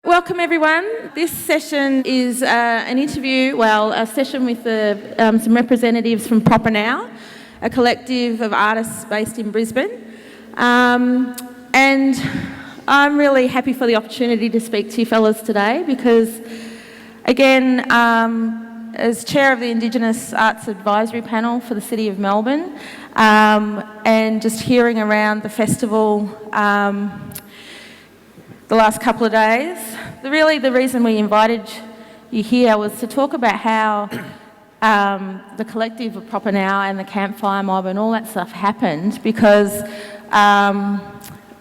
Welcome everyone. This session is an interview, a session with some representatives from proppaNOW, a collective of artists based in Brisbane. And I'm really happy for the opportunity to speak to you fellas today because, again, as chair of the Indigenous Arts Advisory Panel for the City of Melbourne, and just hearing around the festival the last couple of days. The reason we invited you here was to talk about how the collective of proppaNOW and the campfire mob and all that stuff happened because,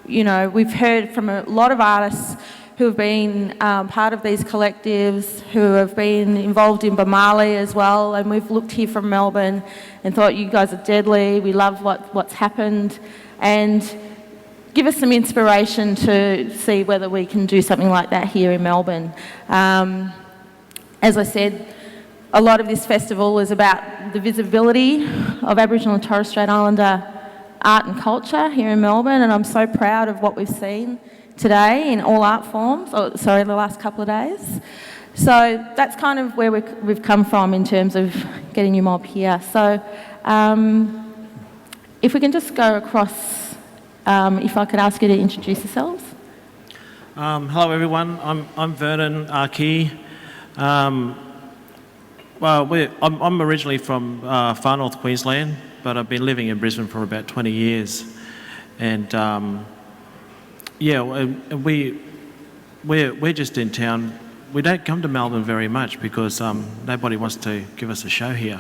we've heard from a lot of artists who have been part of these collectives, who have been involved in Bamali as well, and we've looked here from Melbourne and thought you guys are deadly, we love what's happened, and give us some inspiration to see whether we can do something like that here in Melbourne. As I said, a lot of this festival is about the visibility of Aboriginal and Torres Strait Islander art and culture here in Melbourne, and I'm so proud of what we've seen today in all art forms, the last couple of days. So that's kind of where we've come from in terms of getting your mob here. So if we can just go across. If I could ask you to introduce yourselves. Hello everyone, I'm Vernon Ah Kee. I'm originally from far North Queensland, but I've been living in Brisbane for about 20 years. And we're just in town. We don't come to Melbourne very much because nobody wants to give us a show here.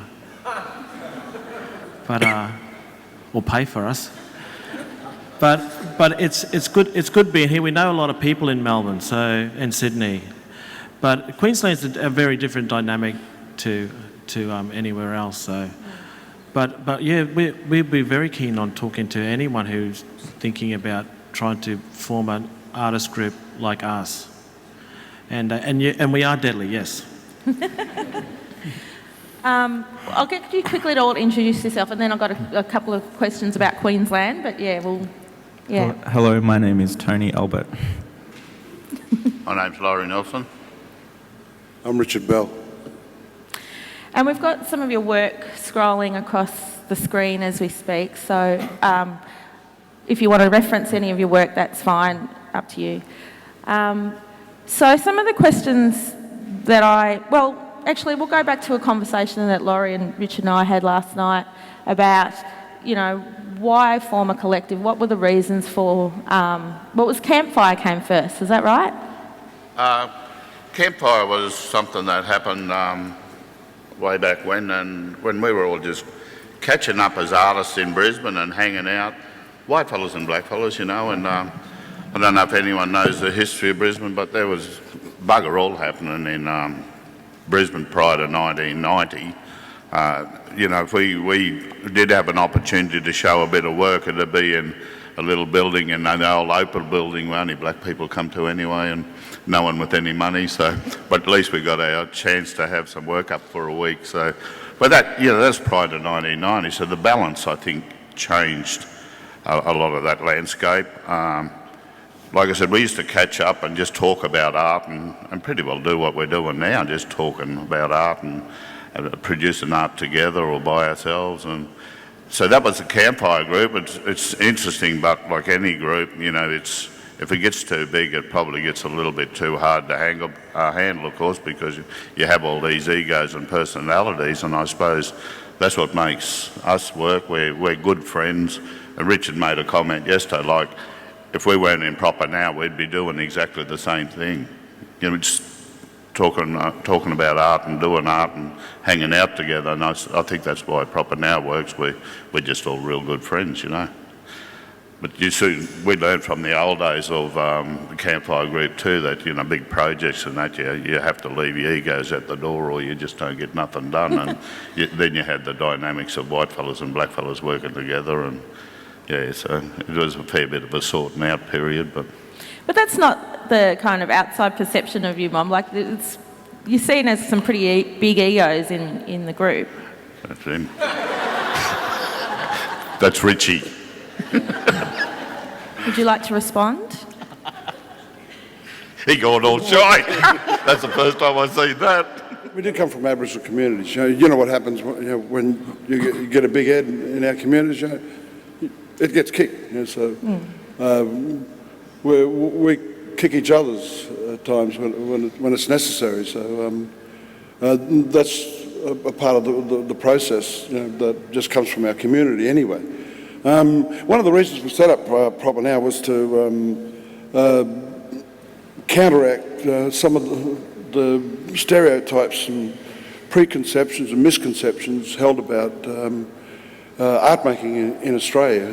But or pay for us. But it's good being here. We know a lot of people in Melbourne, and Sydney, but Queensland's a very different dynamic to anywhere else. So, but yeah, we'd be very keen on talking to anyone who's thinking about trying to form an artist group like us, and we are deadly, yes. I'll get you quickly to all introduce yourself, and then I've got a couple of questions about Queensland. But yeah. Hello, my name is Tony Albert. My name's Laurie Nelson. I'm Richard Bell. And we've got some of your work scrolling across the screen as we speak. So if you want to reference any of your work, that's fine. Up to you. So some of the questions that actually, we'll go back to a conversation that Laurie and Richard and I had last night about, why form a collective? What were the reasons for, campfire came first, is that right? Campfire was something that happened way back when, and when we were all just catching up as artists in Brisbane and hanging out, white fellas and black fellas, and I don't know if anyone knows the history of Brisbane, but there was bugger all happening in Brisbane prior to 1990. If we did have an opportunity to show a bit of work, it'd be in a little building in the old Opal building where only black people come to anyway, and no one with any money. So, but at least we got our chance to have some work up for a week. So, but that's prior to 1990. So the balance, I think, changed a lot of that landscape. Like I said, we used to catch up and just talk about art and pretty well do what we're doing now, just talking about art and producing art together or by ourselves. And so that was the campfire group. It's interesting, but like any group, if it gets too big, it probably gets a little bit too hard to handle, of course, because you have all these egos and personalities, and I suppose that's what makes us work. We're good friends. And Richard made a comment yesterday, like, if we weren't in proppaNOW, we'd be doing exactly the same thing. Just talking about art and doing art and hanging out together. And I think that's why proppaNOW works. We're just all real good friends, But you see, we learned from the old days of the campfire group too that, big projects and that, you have to leave your egos at the door or you just don't get nothing done. And then you had the dynamics of white fellas and black fellas working together, and so it was a fair bit of a sorting out period. But that's not the kind of outside perception of you, Mum. Like, you're seen as some pretty big egos in the group. That's him. That's Richie. Would you like to respond? He got all shy. That's the first time I've seen that. We do come from Aboriginal communities. You know what happens when you get a big head in our communities. It gets kicked. So we kick each other's at times when it's necessary. So that's a part of the process that just comes from our community anyway. One of the reasons we set up proppaNOW was to counteract some of the stereotypes and preconceptions and misconceptions held about art making in Australia.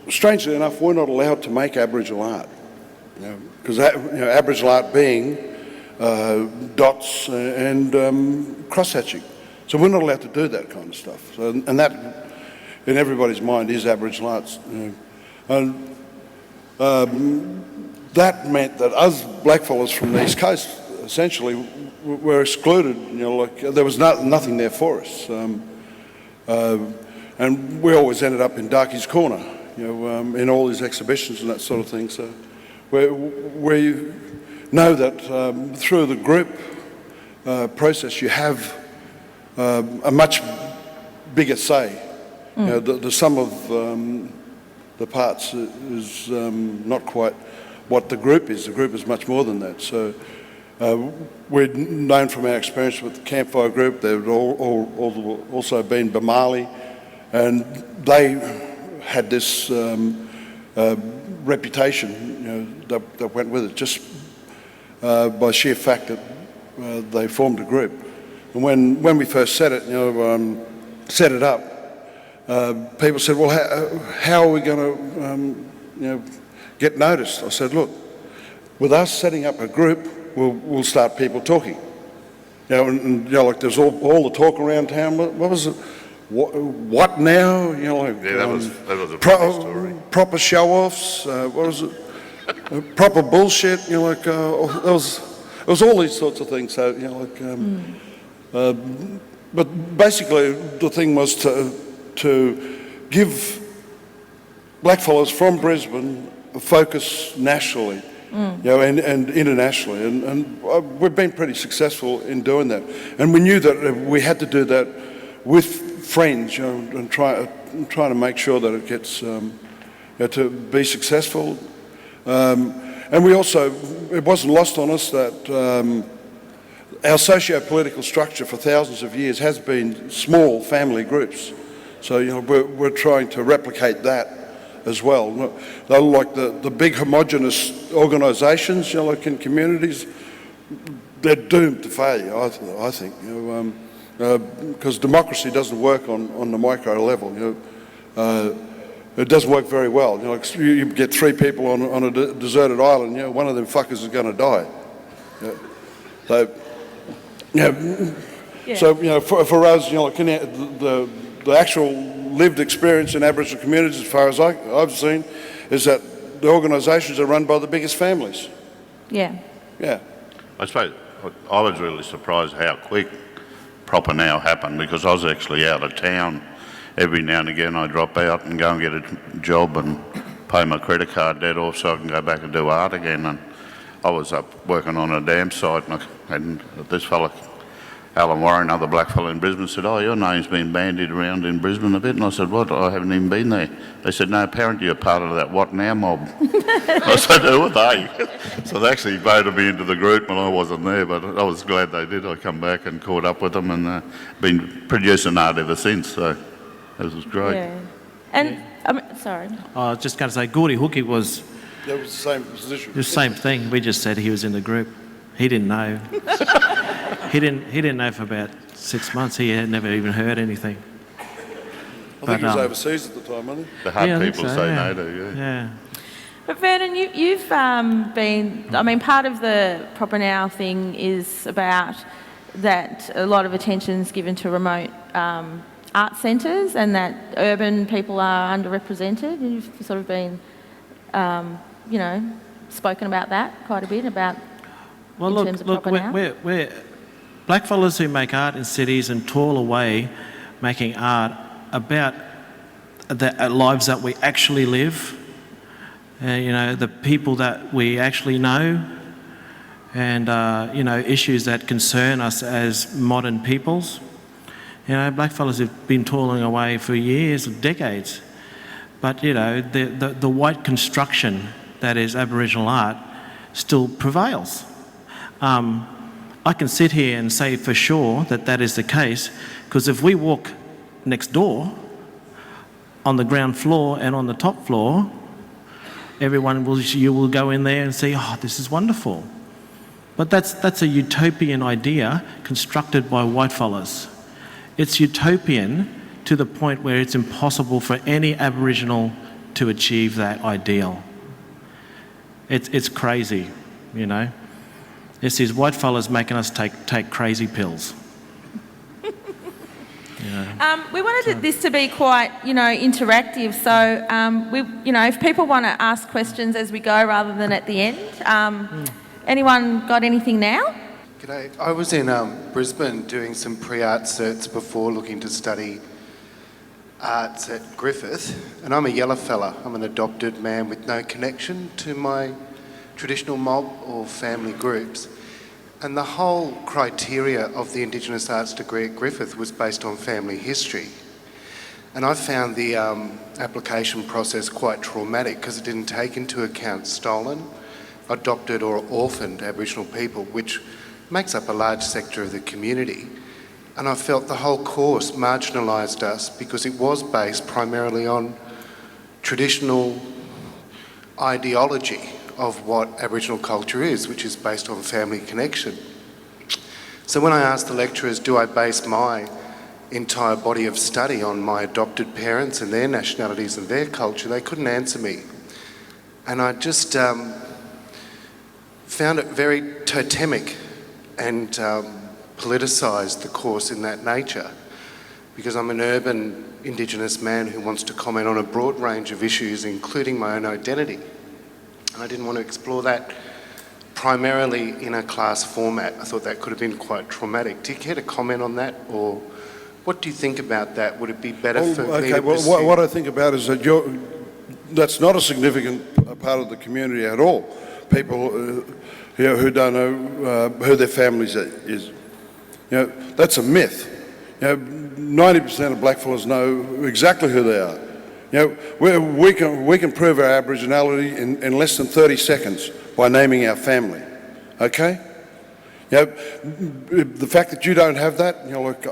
Strangely enough, we're not allowed to make Aboriginal art, because Aboriginal art being dots and cross-hatching. So we're not allowed to do that kind of stuff. So, and that, in everybody's mind, is Aboriginal arts. That meant that us blackfellas from the East Coast essentially were excluded. There was nothing there for us, and we always ended up in Darkie's Corner, in all these exhibitions and that sort of thing. So we know that through the group process, you have a much bigger say. The sum of the parts is not quite what the group is. The group is much more than that. So we're known from our experience with the Campfire Group. They've also been Bamali, and they had this reputation that went with it, just by sheer fact that they formed a group. And when we first set it up, people said, well, how are we going to get noticed? I said, look, with us setting up a group, we'll start people talking. Like there's all the talk around town. What was it? What now? That was a funny story. Proper show-offs. What was it? Proper bullshit. It was all these sorts of things. So but basically the thing was to give blackfellas from Brisbane a focus nationally, and internationally, and we've been pretty successful in doing that. And we knew that we had to do that with friends, and trying to make sure that it gets to be successful. And we also, it wasn't lost on us that our socio-political structure for thousands of years has been small family groups. So we're trying to replicate that as well. They're like the big homogenous organisations, like in communities, they're doomed to failure, I think. Because democracy doesn't work on the micro level. It doesn't work very well. You get three people on a deserted island, one of them fuckers is going to die. So for us, the actual lived experience in Aboriginal communities, as far as I've seen, is that the organisations are run by the biggest families. Yeah. I suppose I was really surprised how quick proppaNOW happened, because I was actually out of town. Every now and again I drop out and go and get a job and pay my credit card debt off so I can go back and do art again. And I was up working on a dam site, and this fella, Alan Warren, another black fella in Brisbane, said, "Oh, your name's been bandied around in Brisbane a bit." And I said, "What? I haven't even been there." They said, "No, apparently you're part of that What Now mob." I said, "Who are they?" So they actually voted me into the group when I wasn't there, but I was glad they did. I come back and caught up with them, and been producing art ever since. So it was great. Yeah. And sorry. I was just going to say, Gordy Hookie was That was the same position. the same thing. We just said he was in the group. He didn't know. He didn't know for about 6 months. He had never even heard anything. I think he was overseas at the time, wasn't he? The hard Yeah, I think people so, say yeah. no to, Yeah. But Vernon, you've been, part of the proppaNOW thing is about that a lot of attention's given to remote art centres, and that urban people are underrepresented. You've sort of been, spoken about that quite a bit, about Well, in terms of proppaNOW. we're blackfellas who make art in cities and toil away making art about the lives that we actually live. you know, the people that we actually know, and you know, issues that concern us as modern peoples. You know, blackfellas have been toiling away for years, decades, but you know, the white construction that is Aboriginal art still prevails. I can sit here and say for sure that that is the case, because if we walk next door on the ground floor and on the top floor, you will go in there and say, oh, this is wonderful. But that's a utopian idea constructed by whitefellas. It's utopian to the point where it's impossible for any Aboriginal to achieve that ideal. It's crazy, you know. This is whitefellas making us take crazy pills. You know. We wanted this to be quite, you know, interactive. So, you know, if people want to ask questions as we go rather than at the end, anyone got anything now? G'day. I was in Brisbane doing some pre-art certs before, looking to study arts at Griffith, and I'm a yellow fella. I'm an adopted man with no connection to my traditional mob or family groups. And the whole criteria of the Indigenous Arts degree at Griffith was based on family history. And I found the application process quite traumatic because it didn't take into account stolen, adopted or orphaned Aboriginal people, which makes up a large sector of the community. And I felt the whole course marginalised us because it was based primarily on traditional ideology of what Aboriginal culture is, which is based on family connection. So when I asked the lecturers, do I base my entire body of study on my adopted parents and their nationalities and their culture, they couldn't answer me. And I just found it very totemic and politicised the course in that nature, because I'm an urban Indigenous man who wants to comment on a broad range of issues, including my own identity. And I didn't want to explore that primarily in a class format. I thought that could have been quite traumatic. Do you care to comment on that, or what do you think about that? Would it be better for me to pursue? What I think about is that that's not a significant part of the community at all. People who don't know who their families is. You know, that's a myth. You know, 90% of blackfellas know exactly who they are. You know, we can prove our Aboriginality in less than 30 seconds by naming our family. Okay? You know, the fact that you don't have that, you know, look,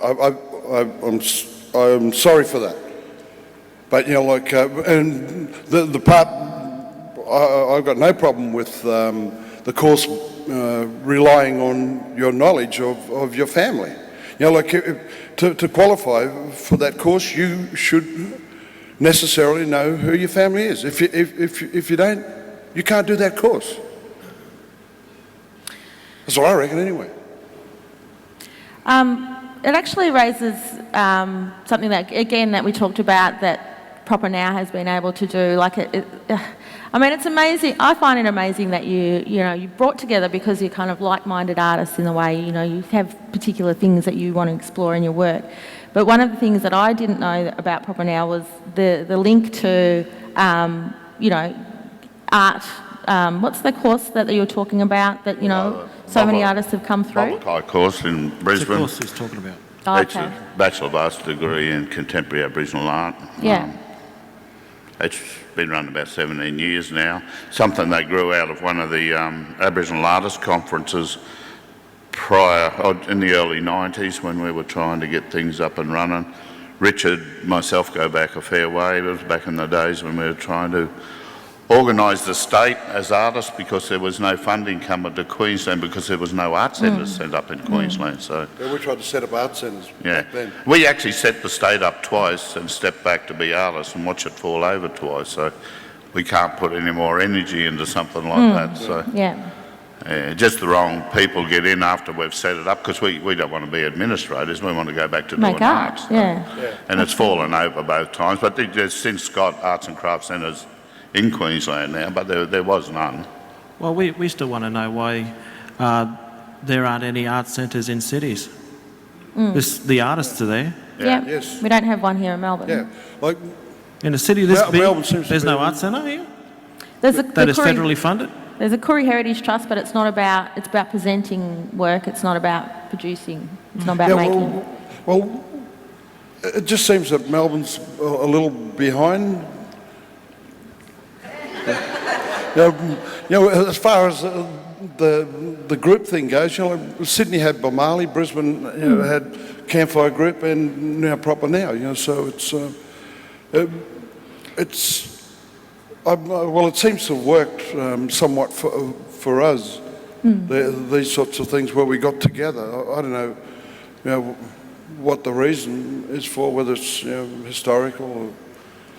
I'm sorry for that. But you know, like, and the part I've got no problem with the course relying on your knowledge of your family. You know, like, to qualify for that course, you should necessarily know who your family is. If you don't, you can't do that course. That's what I reckon anyway. It actually raises something that, again, that we talked about that proppaNOW has been able to do. Like, I mean, it's amazing. I find it amazing that you brought together, because you're kind of like-minded artists in the way, you know, you have particular things that you want to explore in your work. But one of the things that I didn't know about proppaNOW was the link to, you know, art. What's the course that you're talking about that, you know, so many artists have come through? blak course in Brisbane. It's the course he's talking about. Oh, It's okay. a Bachelor of Arts degree in Contemporary Aboriginal Art. Yeah. It's been run about 17 years now. Something that grew out of one of the Aboriginal Artists Conferences in the early 90s, when we were trying to get things up and running. Richard, myself go back a fair way. It was back in the days when we were trying to organise the state as artists, because there was no funding coming to Queensland, because there was no art centres set up in Queensland. So Yeah, we tried to set up art centres back then. we actually set the state up twice and stepped back to be artists and watch it fall over twice. So we can't put any more energy into something like that. So Yeah. just the wrong people get in after we've set it up, because we don't want to be administrators. We want to go back to Make doing art, arts. yeah. And it's fallen over both times. But there's since got arts and crafts centres in Queensland now, but there was none. Well, we still want to know why there aren't any art centres in cities. The artists are there. Yeah. Yes. We don't have one here in Melbourne. Yeah, like In a city this big, Melbourne seems to there's be- no art centre here? There's a, that is federally funded? There's a Koori Heritage Trust, but it's about presenting work. It's not about producing. It's not about making. Well, it just seems that Melbourne's a little behind. As far as the group thing goes, Sydney had Bomali, Brisbane had Campfire Group, and now proppaNOW. So well, it seems to have worked somewhat for us. These sorts of things where we got together. I don't know, what the reason is for, whether it's historical or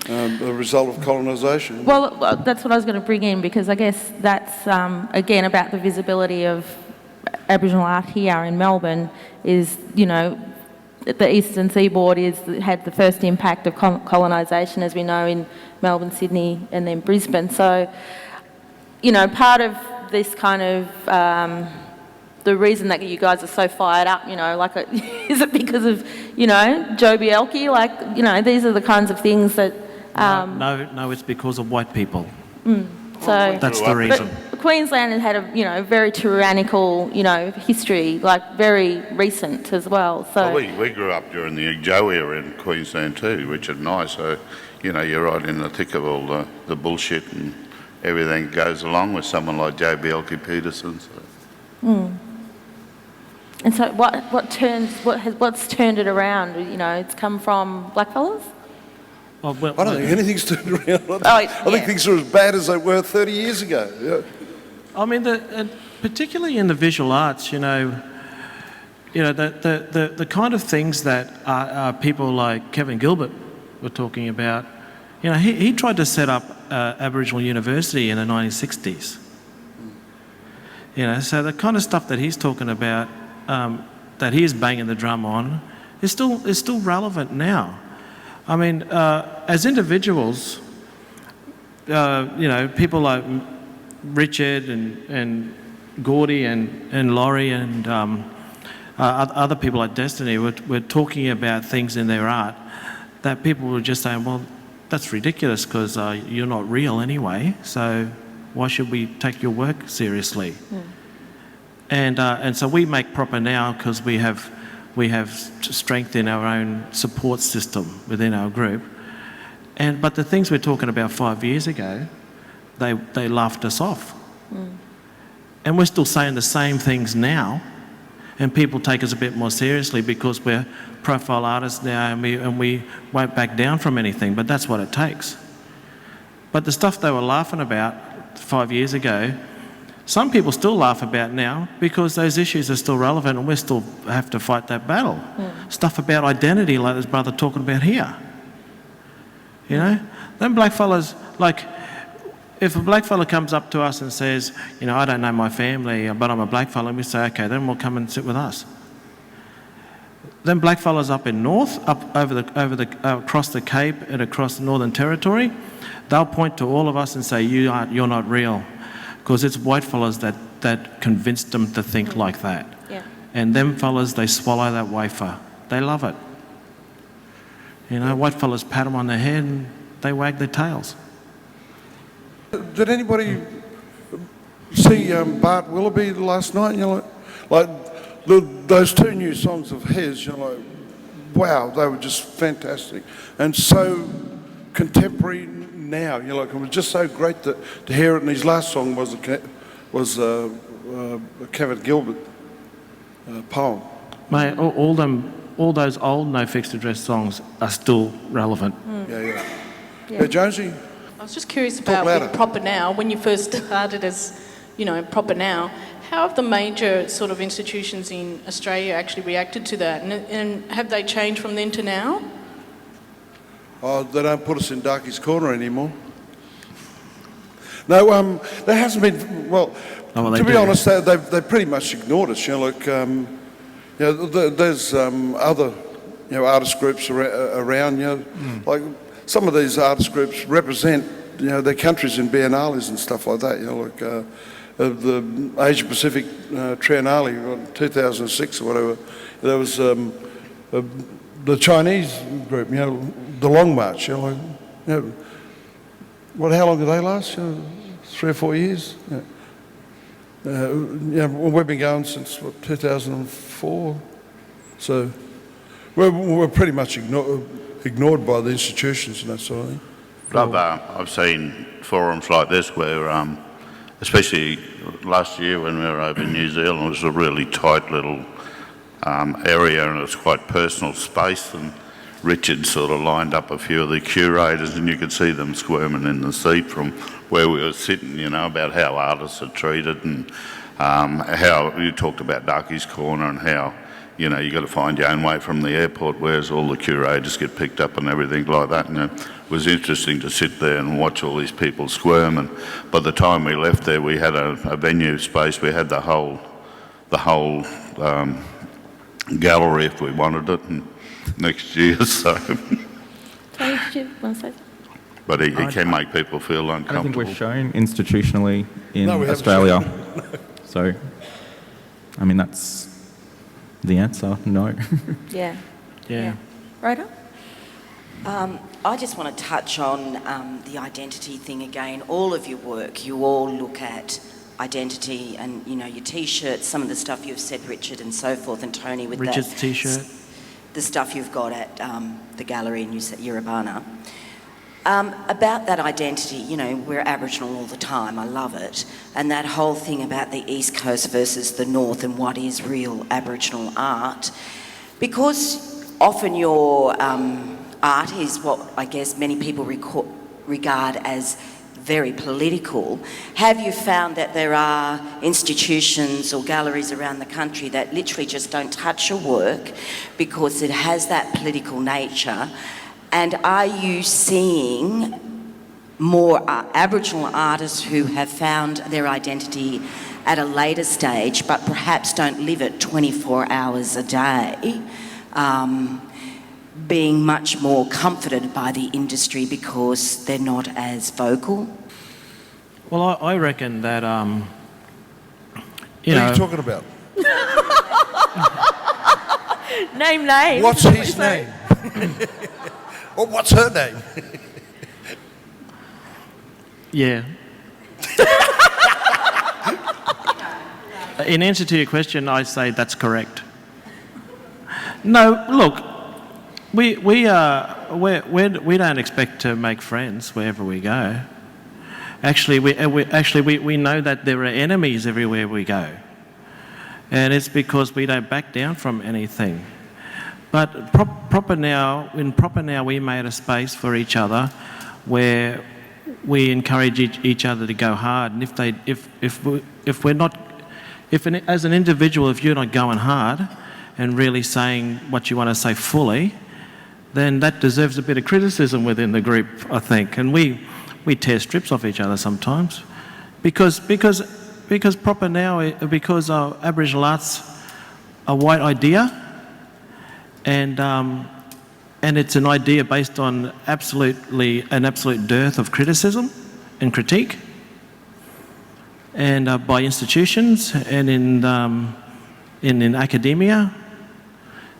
the result of colonisation. Well, that's what I was going to bring in, because I guess that's, again, about the visibility of Aboriginal art here in Melbourne is, the eastern seaboard had the first impact of colonisation, as we know, in Melbourne, Sydney and then Brisbane. So, part of this kind of... the reason that you guys are so fired up, is it because of, Joe Bielke? These are the kinds of things that... No, it's because of white people. So that's the reason. But Queensland had a, very tyrannical, history, very recent as well. So we grew up during the Joe era in Queensland too, Richard and I. So, you're right in the thick of all the bullshit and everything that goes along with someone like Joe Bielke Peterson. So. And so what's turned it around? It's come from blackfellas? Oh, well, I don't think anything's turned around. I think things are as bad as they were 30 years ago. Yeah. I mean, particularly in the visual arts, the kind of things that people like Kevin Gilbert were talking about. He tried to set up Aboriginal University in the 1960s. So the kind of stuff that he's talking about, that he is banging the drum on, is still relevant now. I mean, as individuals, people like Richard and Gordy and Laurie and other people like Destiny were talking about things in their art that people were just saying, well, that's ridiculous because you're not real anyway, so why should we take your work seriously? And so we make proppaNOW because we have strength in our own support system within our group. But the things we're talking about 5 years ago, they laughed us off. And we're still saying the same things now, and people take us a bit more seriously because we're profile artists now, and we won't back down from anything. But that's what it takes. But the stuff they were laughing about 5 years ago, some people still laugh about now because those issues are still relevant and we still have to fight that battle. Stuff about identity, like this brother talking about here. Them blackfellas, if a blackfella comes up to us and says, I don't know my family, but I'm a blackfella, and we say, okay, then we'll come and sit with us. Then blackfellas up in North, up across the Cape and across the Northern Territory, they'll point to all of us and say, you're not real. Because it's white fellas that convinced them to think like that. Yeah. And them fellas, they swallow that wafer. They love it. White fellas pat them on the head and they wag their tails. Did anybody see Bart Willoughby last night? Those two new songs of his, wow, they were just fantastic. And so contemporary now, it was just so great to hear it. And his last song was a Kevin Gilbert poem. Mate, all those old No Fixed Address songs are still relevant. Yeah, Jonesy? I was just curious about with proppaNOW, when you first started as, proppaNOW, how have the major sort of institutions in Australia actually reacted to that? And have they changed from then to now? Oh, they don't put us in Darky's Corner anymore. No, there hasn't been. Well, to be honest, they pretty much ignored us. There's other, artist groups around. Like some of these artist groups represent, their countries in biennales and stuff like that. The Asia Pacific Triennale, 2006 or whatever. There was the Chinese group, the Long March. How long did they last? 3 or 4 years. Yeah. Well, we've been going since 2004, so we're pretty much ignored by the institutions and that sort of thing. I've seen forums like this where, especially last year when we were over in New Zealand, it was a really tight little area and it was quite personal space, and Richard sort of lined up a few of the curators and you could see them squirming in the seat from where we were sitting, you know, about how artists are treated, and how you talked about Darky's Corner and how, you know, you got to find your own way from the airport, whereas all the curators get picked up and everything like that. And it was interesting to sit there and watch all these people squirm. And by the time we left there, we had a venue space. We had the whole gallery if we wanted it, and next year. So, Tony, did you want to say something? but he can make people feel I don't think uncomfortable. we're shown institutionally in No, we haven't Australia. So, I mean, that's the answer, no. Yeah. Yeah. Rhoda? I just want to touch on the identity thing again. All of your work, you all look at identity and, you know, your T-shirts, some of the stuff you've said, Richard, and so forth, and Tony with Richard's that. T-shirt. The stuff you've got at the gallery in Yiribana. About that identity, you know, we're Aboriginal all the time, I love it. And that whole thing about the East Coast versus the North and what is real Aboriginal art. Because often your art is what I guess many people regard as very political, have you found that there are institutions or galleries around the country that literally just don't touch your work because it has that political nature? And are you seeing more Aboriginal artists who have found their identity at a later stage but perhaps don't live it 24 hours a day, being much more comforted by the industry because they're not as vocal? Well, I reckon that, you What know... are you talking about? Name names. What's his name? Or what's her name? Yeah. In answer to your question, I say that's correct. No, look, we don't expect to make friends wherever we go. Actually, we know that there are enemies everywhere we go, and it's because we don't back down from anything. But proppaNOW, we made a space for each other where we encourage each other to go hard. And as an individual, if you're not going hard and really saying what you want to say fully, then that deserves a bit of criticism within the group, I think. And we tear strips off each other sometimes because proppaNOW, because Aboriginal art's a white idea. And it's an idea based on an absolute dearth of criticism and critique, and by institutions and in academia.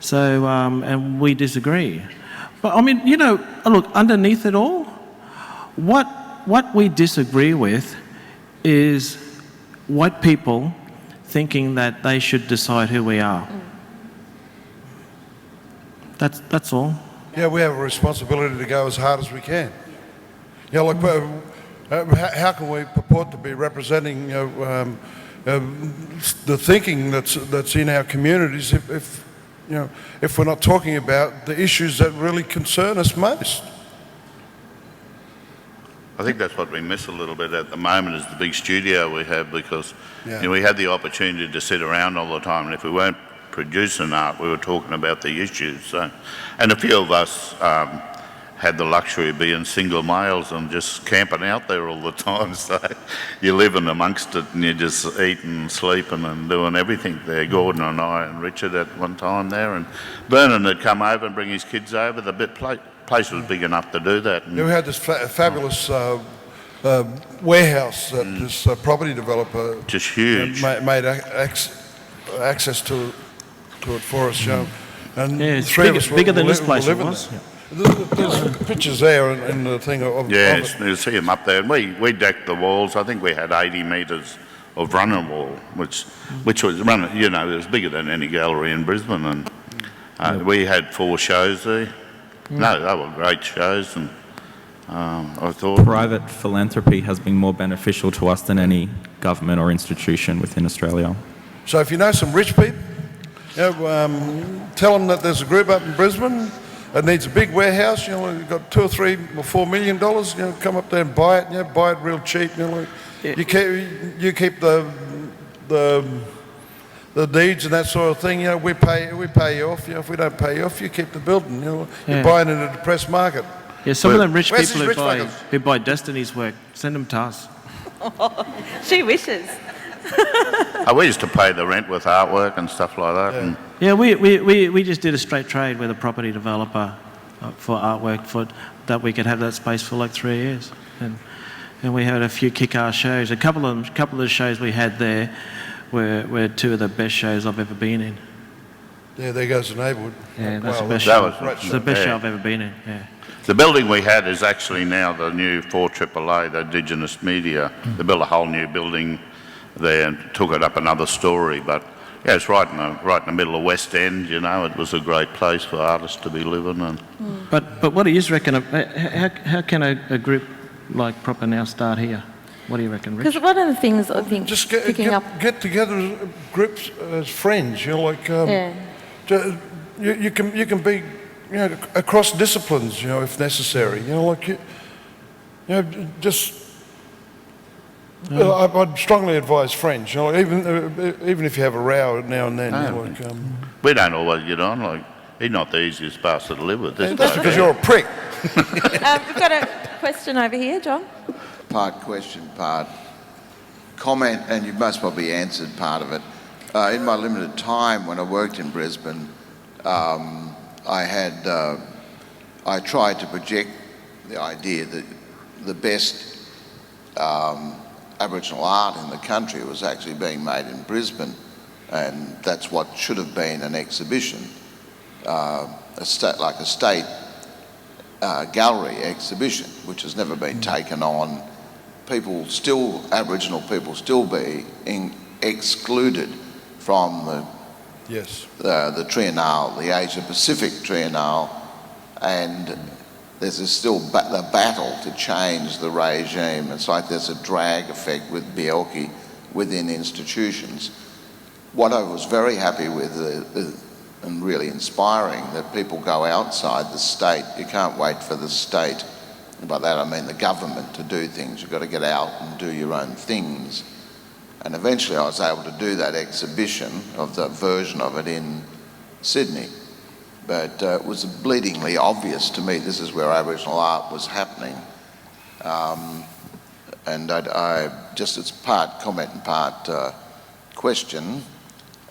So and we disagree. But I mean, you know, look, underneath it all, what we disagree with is white people thinking that they should decide who we are. That's all. Yeah, we have a responsibility to go as hard as we can. You know, like, how can we purport to be representing, the thinking that's in our communities if we're not talking about the issues that really concern us most? I think that's what we miss a little bit at the moment is the big studio we have, because you know, we had the opportunity to sit around all the time, and if we weren't producing art, we were talking about the issues. So, and a few of us had the luxury of being single males and just camping out there all the time. So you're living amongst it and you're just eating, sleeping and doing everything there. Gordon and I and Richard at one time there, and Vernon had come over and bring his kids over. The place was big enough to do that. And we had this fabulous warehouse that this property developer just huge. Made access to it for us, and Yeah, it's three of us bigger than were this place living was. there. There's pictures there in the thing of Yes, it. you see them up there. And we decked the walls. I think we had 80 metres of running wall, which was running, you know, it was bigger than any gallery in Brisbane. And we had 4 shows there. No, they were great shows. And I thought... Private philanthropy has been more beneficial to us than any government or institution within Australia. So if you know some rich people, you know, tell them that there's a group up in Brisbane that needs a big warehouse. You know, you've got $2 or $3 or $4 million. You know, come up there and buy it. You know, buy it real cheap. You know, like, you keep the deeds and that sort of thing. You know, we pay you off. You know, if we don't pay you off, you keep the building. You know, you're buying in a depressed market. Yeah, some of them rich Where's people these who buy Destiny's work, send them to us. She wishes. we used to pay the rent with artwork and stuff like that. Yeah. And Yeah, we just did a straight trade with a property developer for artwork that we could have that space for like 3 years, and we had a few kick-ass shows. A couple of the shows we had there were 2 of the best shows I've ever been in. Yeah, there goes the neighbourhood. Yeah, that's the best that show. was- It's the best yeah. show I've ever been in. Yeah. the building we had is actually now the new 4AAA, the Indigenous Media. They built a whole new building there and took it up another story. But yeah, it's right in the middle of West End. You know, it was a great place for artists to be living. And But what do you reckon? How can a group like proppaNOW start here? What do you reckon, Rich? Because one of the things I think Just picking up... get together as groups as friends. You know, like you can be, you know, across disciplines. You know, if necessary. You know, like you know, just. I'd strongly advise friends. You know, even if you have a row now and then. You know, like, we don't always get on. Like, he's not the easiest bastard to live with. This that's bloke. because you're a prick. We've got a question over here, John. Part question, part comment, and you've most probably answered part of it. In my limited time when I worked in Brisbane, I tried to project the idea that the best Aboriginal art in the country was actually being made in Brisbane, and that's what should have been an exhibition, a state gallery exhibition, which has never been taken on. Aboriginal people still being excluded from the Triennale, the Asia Pacific Triennale, and there's still the battle to change the regime. It's like there's a drag effect with Bielki within institutions. What I was very happy with and really inspiring, that people go outside the state. You can't wait for the state, by that I mean the government, to do things. You've got to get out and do your own things. And eventually I was able to do that exhibition of the version of it in Sydney. But it was bleedingly obvious to me this is where Aboriginal art was happening. And I just, it's part comment and part question.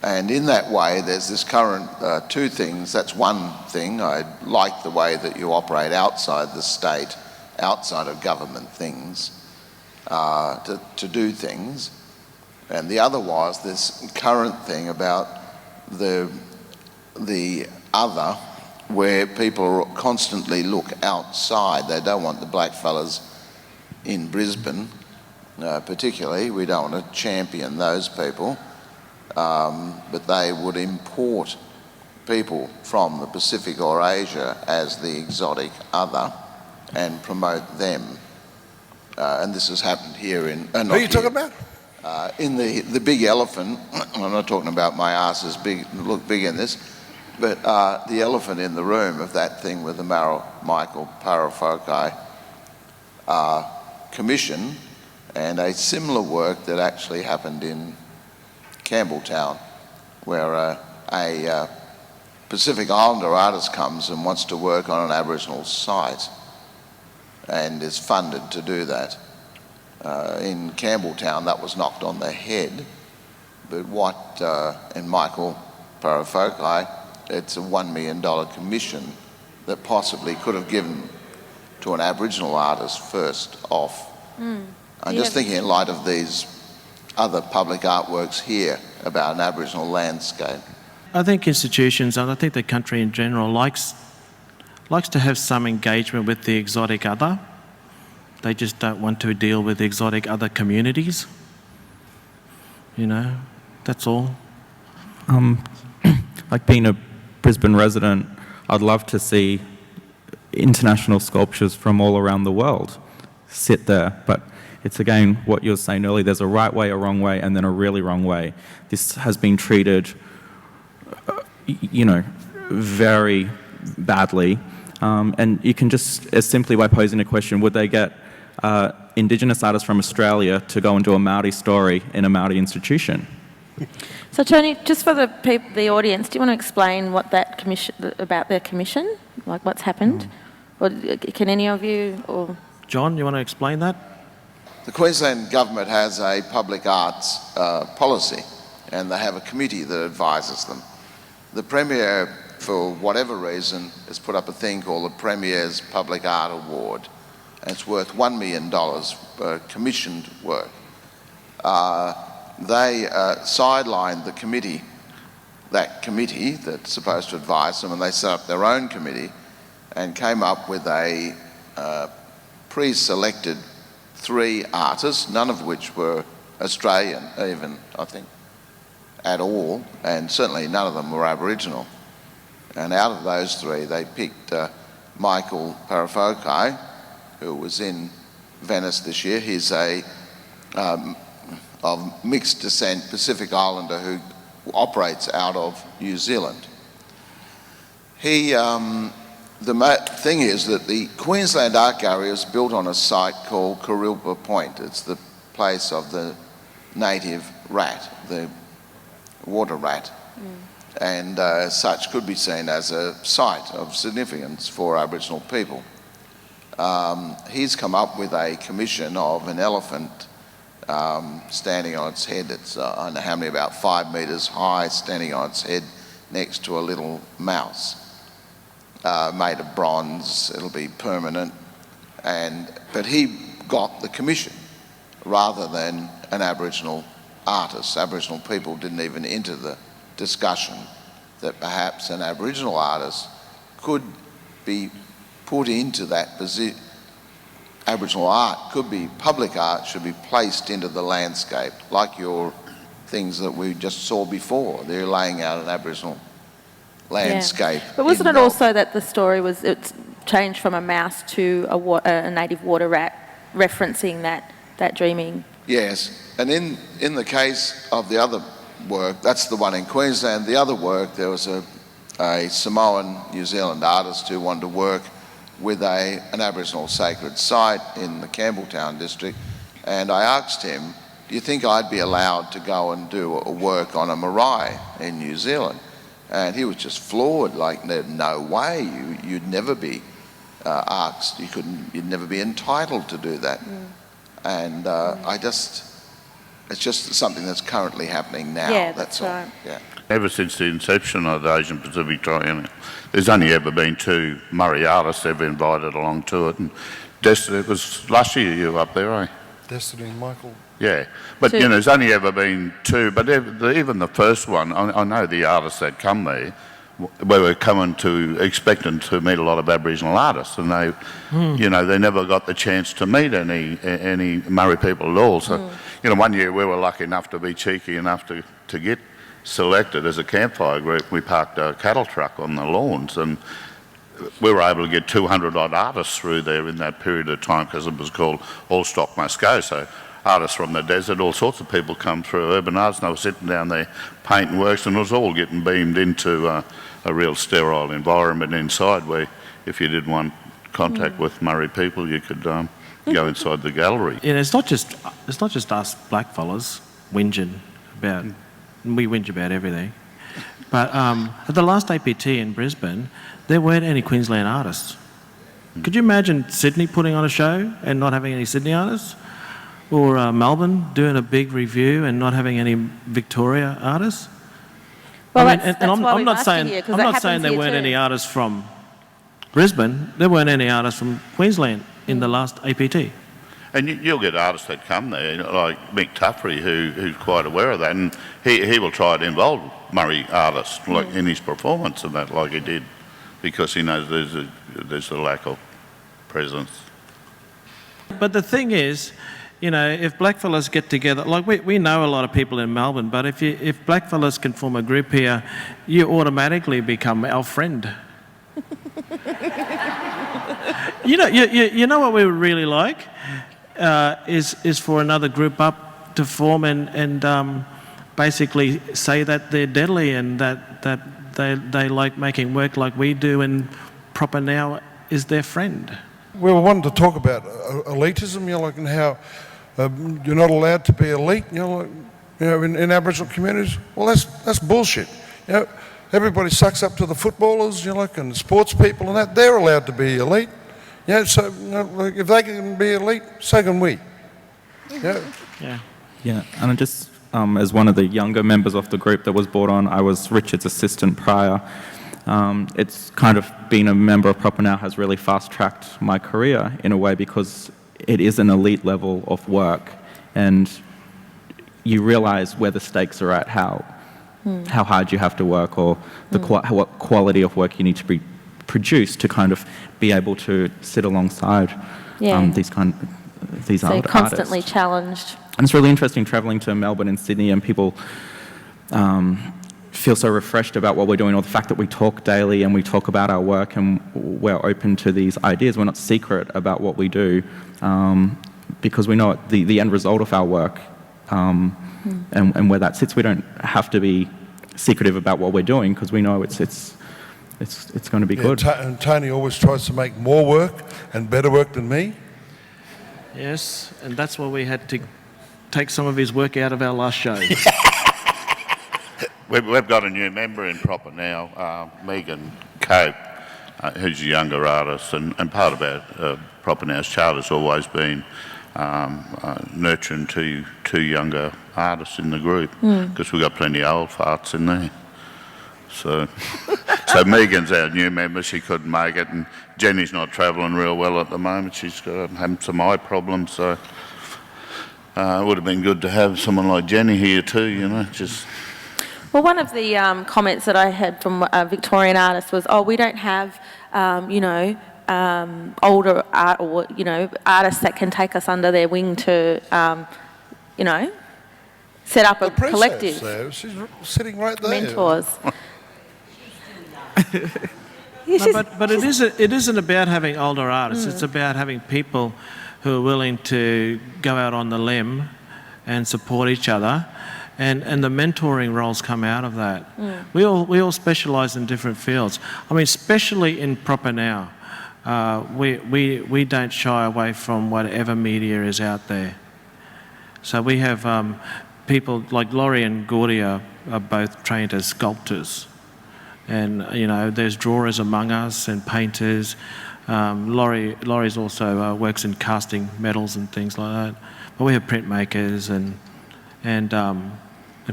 And in that way, there's this current 2 things. That's one thing. I like the way that you operate outside the state, outside of government things, to do things. And the other was this current thing about the other, where people constantly look outside. They don't want the black fellas in Brisbane, particularly. We don't want to champion those people. But they would import people from the Pacific or Asia as the exotic other and promote them. And this has happened here in... Who are you talking about? In the big elephant, I'm not talking about my ass is big, look big in this, but the elephant in the room of that thing with the Michael Parafokai commission, and a similar work that actually happened in Campbelltown, where a Pacific Islander artist comes and wants to work on an Aboriginal site and is funded to do that. In Campbelltown, that was knocked on the head, but in Michael Parafokai, it's a $1 million commission that possibly could have given to an Aboriginal artist first off. I'm just thinking in light of these other public artworks here about an Aboriginal landscape. I think institutions, and I think the country in general, likes likes to have some engagement with the exotic other. They just don't want to deal with the exotic other communities. You know, that's all. Like being a Brisbane resident, I'd love to see international sculptures from all around the world sit there, but it's again what you were saying earlier, there's a right way, a wrong way, and then a really wrong way. This has been treated, you know, very badly, and you can just, as simply by posing a question, would they get Indigenous artists from Australia to go and do a Māori story in a Māori institution? So Tony, just for the audience, do you want to explain what that about their commission, like what's happened? Or can any of you, or... John, you want to explain that? The Queensland Government has a public arts policy, and they have a committee that advises them. The Premier, for whatever reason, has put up a thing called the Premier's Public Art Award, and it's worth $1 million for commissioned work. They sidelined the committee, that committee that's supposed to advise them, and they set up their own committee and came up with a pre-selected 3 artists, none of which were Australian even, I think, at all, and certainly none of them were Aboriginal. And out of those 3, they picked Michael Parafokai, who was in Venice this year. He's a of mixed descent Pacific Islander who operates out of New Zealand. The thing is that the Queensland Art Gallery is built on a site called Kurilpa Point. It's the place of the native rat, the water rat, and as such could be seen as a site of significance for Aboriginal people. He's come up with a commission of an elephant standing on its head. It's, I don't know how many, about 5 metres high, standing on its head next to a little mouse. Made of bronze, it'll be permanent, but he got the commission rather than an Aboriginal artist. Aboriginal people didn't even enter the discussion that perhaps an Aboriginal artist could be put into that position. Aboriginal art could be, public art should be placed into the landscape, like your things that we just saw before. They're laying out an Aboriginal landscape. Yeah. But wasn't it also that the story was, it's changed from a mouse to a native water rat, referencing that dreaming? Yes, and in the case of the other work, that's the one in Queensland. The other work, there was a Samoan New Zealand artist who wanted to work with an Aboriginal sacred site in the Campbelltown district, and I asked him, do you think I'd be allowed to go and do a work on a marae in New Zealand? And he was just floored, like, no way, you'd never be asked, you'd never be entitled to do that. And it's just something that's currently happening now. Yeah, that's right. All. Yeah. Ever since the inception of the Asian Pacific Triennial, there's only ever been 2 Murray artists ever invited along to it. And Destiny, it was last year you were up there, eh? Destiny and Michael. Yeah, but you know, there's only ever been 2, but even the first one, I know the artists that come there, we were expecting to meet a lot of Aboriginal artists, and they, you know, they never got the chance to meet any Murray people at all. So, you know, one year we were lucky enough to be cheeky enough to get selected as a campfire group. We parked a cattle truck on the lawns, and we were able to get 200 odd artists through there in that period of time, because it was called All Stock Must Go. So artists from the desert, all sorts of people come through, urban artists, and they were sitting down there painting works, and it was all getting beamed into a real sterile environment inside, where if you didn't want contact with Murray people, you could go inside the gallery. Yeah, it's not just us black fellas whinging about, we whinge about everything. But at the last APT in Brisbane, there weren't any Queensland artists. Could you imagine Sydney putting on a show and not having any Sydney artists? Or Melbourne doing a big review and not having any Victoria artists? Well, I'm not saying there weren't any artists from Brisbane. There weren't any artists from Queensland in the last APT. And you'll get artists that come there, like Mick Tuffrey, who's quite aware of that, and he will try to involve Murray artists like in his performance and that, like he did because he knows there's a lack of presence. But the thing is, you know, if blackfellas get together, like we know a lot of people in Melbourne, but if blackfellas can form a group here, you automatically become our friend. you know what we would really like is for another group up to form and basically say that they're deadly and that they like making work like we do, and proppaNOW is their friend. We were wanting to talk about elitism, you know, like, and how you're not allowed to be elite, you know, like, you know, in Aboriginal communities. Well, that's bullshit. You know, everybody sucks up to the footballers, you know, like, and sports people and that. They're allowed to be elite. You know, so you know, like, if they can be elite, so can we. Yeah. Yeah, and I just, as one of the younger members of the group that was brought on, I was Richard's assistant prior. It's kind of being a member of proppaNOW has really fast-tracked my career in a way, because it is an elite level of work, and you realise where the stakes are at, how hard you have to work, or what quality of work you need to be produced to kind of be able to sit alongside these So artists. constantly challenged. And it's really interesting travelling to Melbourne and Sydney, and people feel so refreshed about what we're doing, or the fact that we talk daily and we talk about our work and we're open to these ideas. We're not secret about what we do, because we know the end result of our work and where that sits. We don't have to be secretive about what we're doing, because we know it's going to be good. And Tony always tries to make more work and better work than me. Yes, and that's why we had to take some of his work out of our last show. We've got a new member in proppaNOW, Megan Cope, who's a younger artist, and part of our proppaNOW's charter has always been nurturing two younger artists in the group, because we've got plenty of old farts in there. So Megan's our new member. She couldn't make it, and Jenny's not travelling real well at the moment. She's having some eye problems, so it would have been good to have someone like Jenny here too, you know, just... Well, one of the comments that I had from a Victorian artist was, we don't have, older art, or, artists that can take us under their wing to, set up a collective. There. She's sitting right there. Mentors. But it isn't about having older artists. It's about having people who are willing to go out on the limb and support each other. And the mentoring roles come out of that. We all specialise in different fields. I mean, especially in proppaNOW, we don't shy away from whatever media is out there. So we have people like Laurie and Gordy are both trained as sculptors, and there's drawers among us and painters. Laurie's also works in casting metals and things like that. But we have printmakers and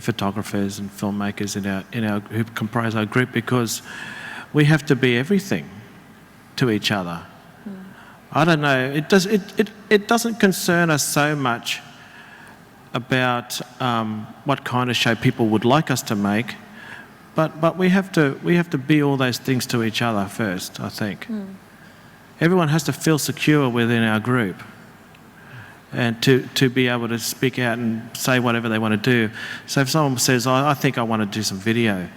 photographers and filmmakers in our who comprise our group, because we have to be everything to each other. I don't know. It doesn't concern us so much about what kind of show people would like us to make, but we have to be all those things to each other first. I think everyone has to feel secure within our group, and to be able to speak out and say whatever they want to do. So if someone says, I think I want to do some video,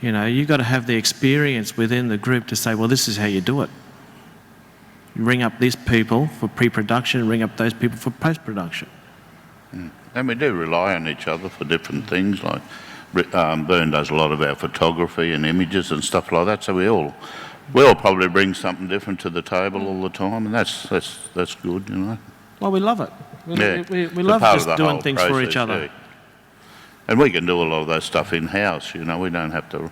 you've got to have the experience within the group to say, well, this is how you do it. You ring up these people for pre-production, ring up those people for post-production. And we do rely on each other for different things, like Bern does a lot of our photography and images and stuff like that, so we all probably bring something different to the table all the time, and that's good, Well, we love it. We love just doing things for each other. Too. And we can do a lot of that stuff in-house, we don't have to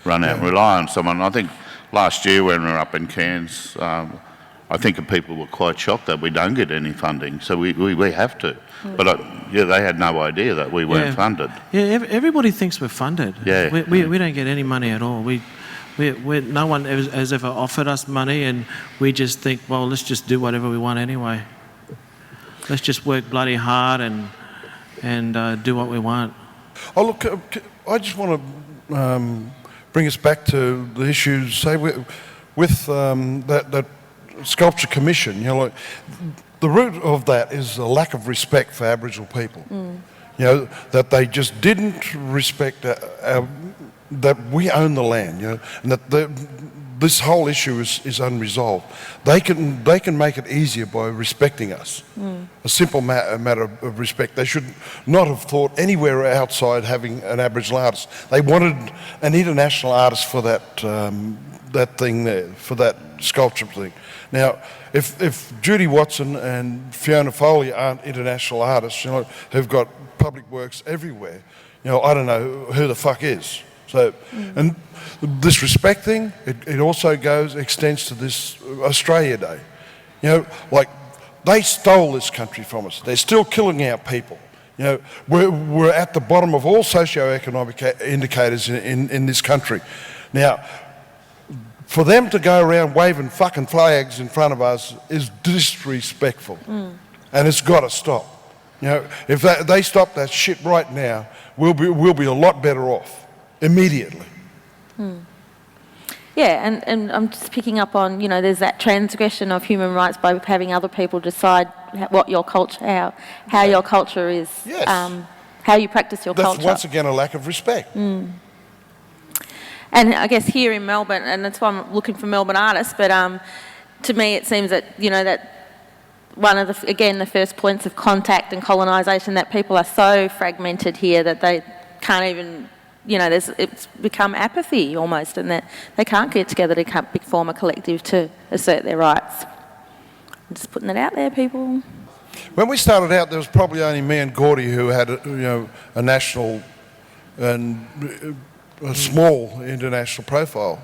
run out and rely on someone. I think last year when we were up in Cairns, I think people were quite shocked that we don't get any funding, so we have to. But they had no idea that we weren't funded. Yeah, everybody thinks we're funded. Yeah. We don't get any money at all. No one has ever offered us money, and we just think, well, let's just do whatever we want anyway. Let's just work bloody hard and do what we want. Oh, look, I just want to bring us back to the issues, say, with that Sculpture Commission, you know, like, the root of that is a lack of respect for Aboriginal people. You know, that they just didn't respect that we own the land, you know, and that this whole issue is unresolved. They can make it easier by respecting us. A simple matter of respect. They should not have thought anywhere outside having an Aboriginal artist. They wanted an international artist for that thing there, for that sculpture thing. Now, if Judy Watson and Fiona Foley aren't international artists, you know, who've got public works everywhere, you know, I don't know who the fuck is. So, and this respect thing, it also extends to this Australia Day. You know, like, they stole this country from us. They're still killing our people. You know, we're at the bottom of all socio-economic indicators in this country. Now, for them to go around waving fucking flags in front of us is disrespectful. And it's got to stop. You know, if they stop that shit right now, we'll be a lot better off. Immediately. Yeah, and I'm just picking up on, you know, there's that transgression of human rights by having other people decide what your culture, how your culture is, how you practice your culture. That's once again a lack of respect. And I guess here in Melbourne, and that's why I'm looking for Melbourne artists, but to me it seems that, you know, that one of the first points of contact and colonisation, that people are so fragmented here that they can't even, you know, it's become apathy almost, and that they can't get together to form a collective to assert their rights. I'm just putting that out there, people. When we started out, there was probably only me and Gordy who had, a national and a small international profile.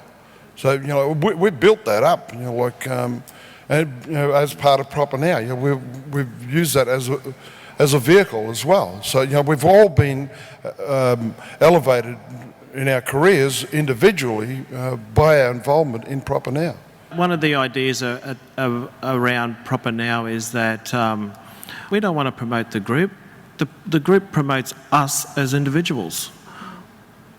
So, you know, we built that up, you know, like, and, you know, as part of proppaNOW, you know, we've used that as a vehicle as well. So, you know, we've all been elevated in our careers individually by our involvement in proppaNOW. One of the ideas around proppaNOW is that we don't want to promote the group. The group promotes us as individuals.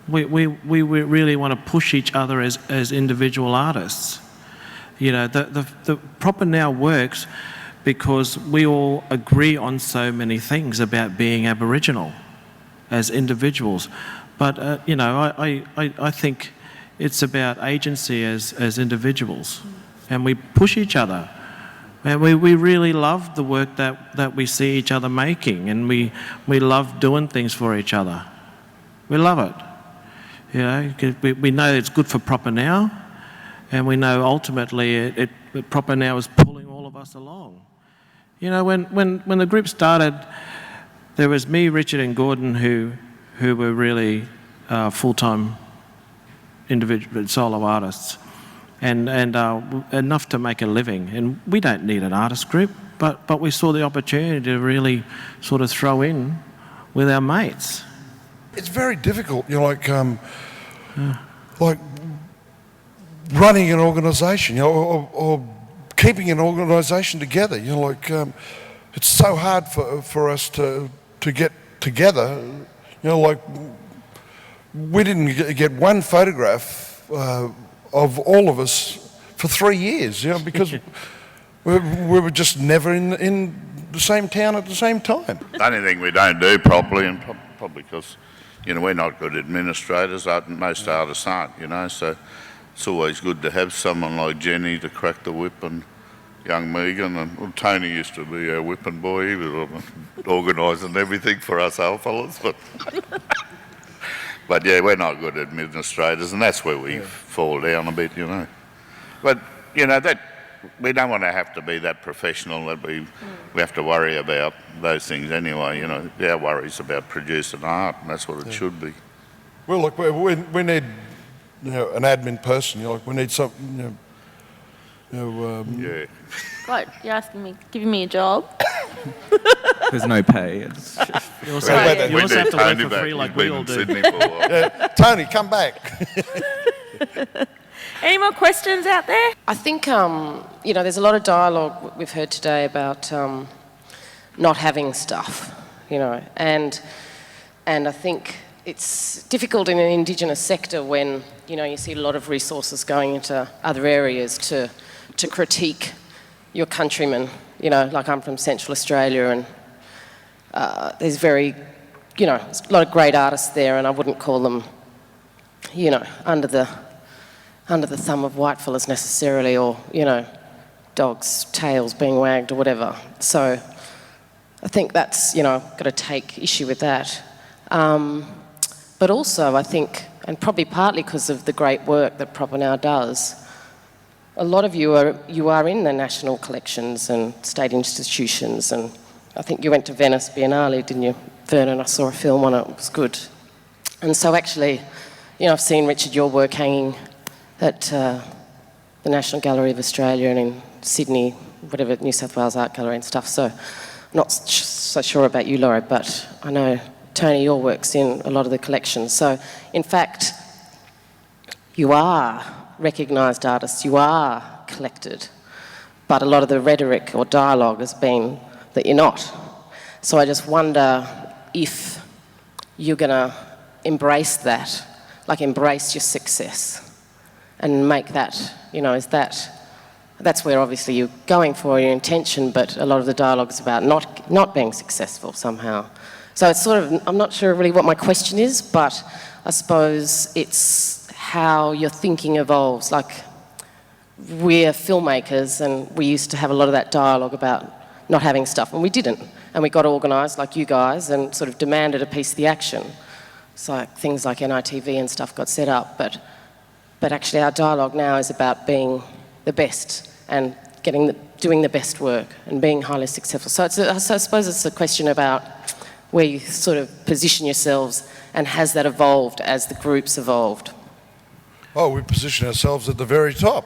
We really want to push each other as individual artists. You know, the proppaNOW works because we all agree on so many things about being Aboriginal as individuals. But, you know, I think it's about agency as individuals. And we push each other. And we really love the work that we see each other making, and we love doing things for each other. We love it. You know, we know it's good for proppaNOW, and we know ultimately proppaNOW is pulling all of us along. You know, when the group started, there was me, Richard and Gordon who were really full-time individual solo artists, and enough to make a living. And we don't need an artist group, but we saw the opportunity to really sort of throw in with our mates. It's very difficult, you know, like running an organisation, you know, or keeping an organisation together. You know, like it's so hard for us to get together. You know, like we didn't get one photograph of all of us for 3 years. You know, because we were just never in the same town at the same time. The only thing we don't do properly, and probably because, you know, we're not good administrators. Most artists aren't, you know, so it's always good to have someone like Jenny to crack the whip, and young Megan, and well, Tony used to be our whipping boy. He was organising everything for us old fellas, but yeah, we're not good administrators, and that's where we fall down a bit, you know. But, you know, that we don't want to have to be that professional that we have to worry about those things anyway, you know. Our worry's about producing art, and that's what it should be. Well, look, we need, you know, an admin person. You know, like we need something, yeah. What, you're asking me, giving me a job? There's no pay. It's just... You also have to work for free like we all do. Sydney for a while. Yeah, Tony, come back. Any more questions out there? I think, you know, there's a lot of dialogue we've heard today about not having stuff, you know, and I think it's difficult in an Indigenous sector when, You know, you see a lot of resources going into other areas to critique your countrymen. You know, like I'm from Central Australia, and there's there's a lot of great artists there, and I wouldn't call them, under the thumb of white fellas necessarily, or, dogs' tails being wagged or whatever. So I think that's, got to take issue with that. But also, I think, and probably partly because of the great work that proppaNOW does, a lot of you are in the national collections and state institutions, and I think you went to Venice Biennale, didn't you, Vernon? I saw a film on it, it was good. And so actually, I've seen, Richard, your work hanging at the National Gallery of Australia and in Sydney, whatever, New South Wales Art Gallery and stuff. So I'm not so sure about you, Laura, but I know, Tony, your work's in a lot of the collections. So, in fact, you are recognised artists, you are collected, but a lot of the rhetoric or dialogue has been that you're not. So I just wonder if you're going to embrace that, like embrace your success and make that, that's where obviously you're going for your intention, but a lot of the dialogue is about not being successful somehow. So it's sort of, I'm not sure really what my question is, but I suppose it's how your thinking evolves. Like, we're filmmakers and we used to have a lot of that dialogue about not having stuff, and we didn't. And we got organised, like you guys, and sort of demanded a piece of the action. So things like NITV and stuff got set up, but actually our dialogue now is about being the best and doing the best work and being highly successful. So I suppose it's a question about where you sort of position yourselves, and has that evolved as the group's evolved? Oh, we position ourselves at the very top.